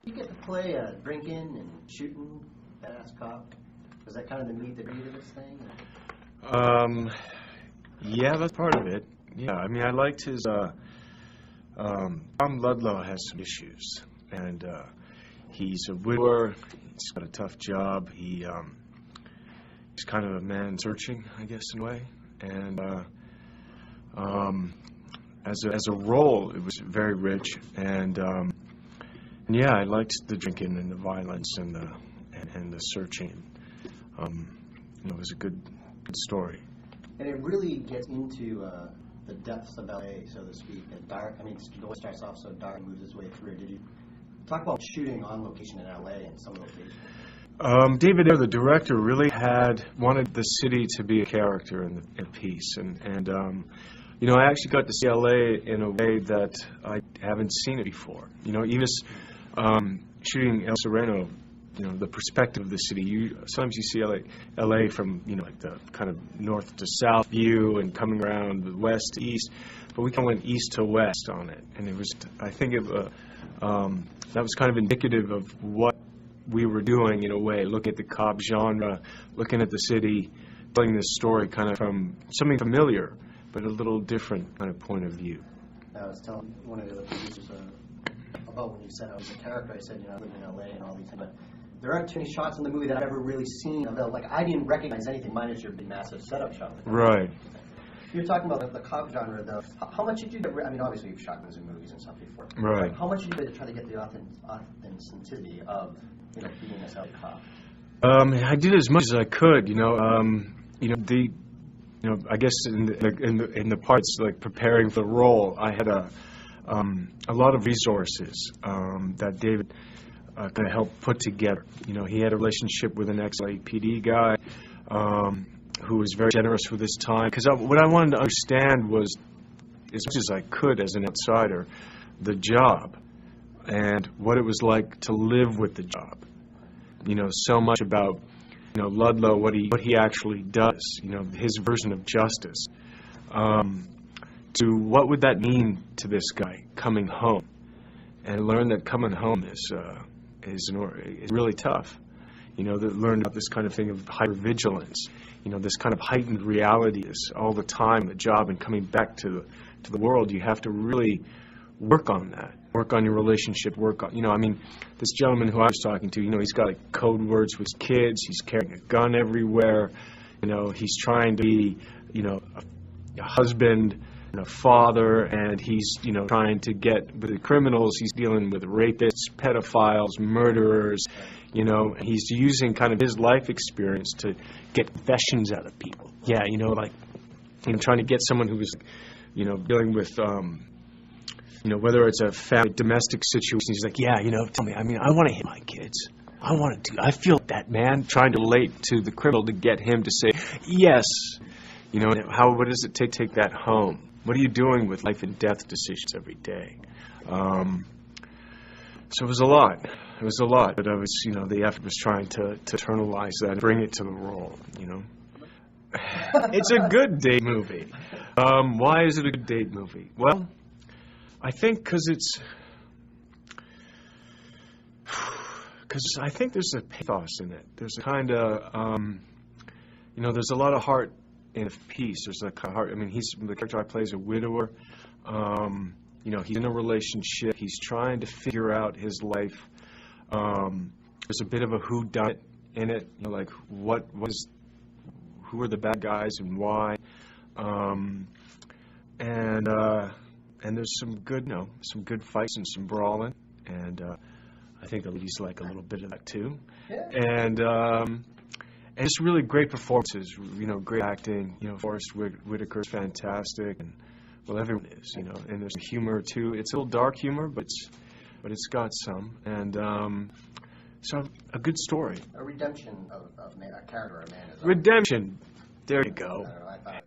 You get to play drinking and shooting badass cop. Was that kind of the meat that greed of this thing? Yeah, that's part of it. Yeah, I mean, I liked his. Tom Ludlow has some issues, and he's a widower. He's got a tough job. He's kind of a man searching, I guess, in a way. And as a role, it was very rich. And yeah, I liked the drinking and the violence and the searching. It was a good story. And it really gets into the depths of LA, so to speak. And dark. I mean, the way it starts off so dark and moves its way through. Did you talk about shooting on location in LA and some locations? David Ayer, the director, really wanted the city to be a character in the piece, and I actually got to see LA in a way that I haven't seen it before. Even shooting El Sereno, the perspective of the city. Sometimes you see LA from like the kind of north to south view and coming around the west to east, but we kind of went east to west on it, and it was that was kind of indicative of what we were doing in a way, looking at the cop genre, looking at the city, telling this story kind of from something familiar, but a little different kind of point of view. I was telling one of the other producers about when you said I was a character. I said, I live in LA and all these things, but there aren't too many shots in the movie that I've ever really seen of like I didn't recognize anything minus your big massive setup shot. Right. You're talking about the cop genre, though. How much did you get? I mean, obviously you've shot in movies and stuff before. Right. How much did you do to try to get the authenticity of being a LA cop? I did as much as I could. I guess in the parts like preparing for the role, I had a lot of resources that David kind of helped put together. He had a relationship with an ex-LAPD guy who was very generous with his time. Because what I wanted to understand was, as much as I could as an outsider, the job and what it was like to live with the job. So much about Ludlow, what he actually does, his version of justice. To what would that mean to this guy coming home, and learn that coming home is really tough. That learn about this kind of thing of hypervigilance. This kind of heightened reality is all the time the job, and coming back to the world. You have to really work on that. Work on your relationship. Work on this gentleman who I was talking to. He's got like code words with his kids. He's carrying a gun everywhere. He's trying to be a husband and a father, and he's trying to get with the criminals. He's dealing with rapists, pedophiles, murderers. He's using kind of his life experience to get confessions out of people. Yeah, trying to get someone who was, dealing with, whether it's a family, domestic situation. He's like, yeah, tell me. I mean, I want to hit my kids. I feel like that man, trying to relate to the criminal to get him to say, yes. What does it take that home? What are you doing with life and death decisions every day? So it was a lot. But I was, the effort was trying to internalize that and bring it to the role, It's a good date movie. Why is it a good date movie? Well, I think because I think there's a pathos in it. There's a kind of, there's a lot of heart in a piece. There's a kind of heart. I mean, the character I play is a widower. He's in a relationship. He's trying to figure out his life. There's a bit of a whodunit in it. Like who are the bad guys and why? And there's some good fights and some brawling. And I think the ladies like a little bit of that too. Yeah. And it's really great performances, great acting. Forrest Whitaker's fantastic, and everyone is, and there's humor too. It's a little dark humor, but it's got some, and so a good story. A redemption of a character, a man. Redemption. There you go. I thought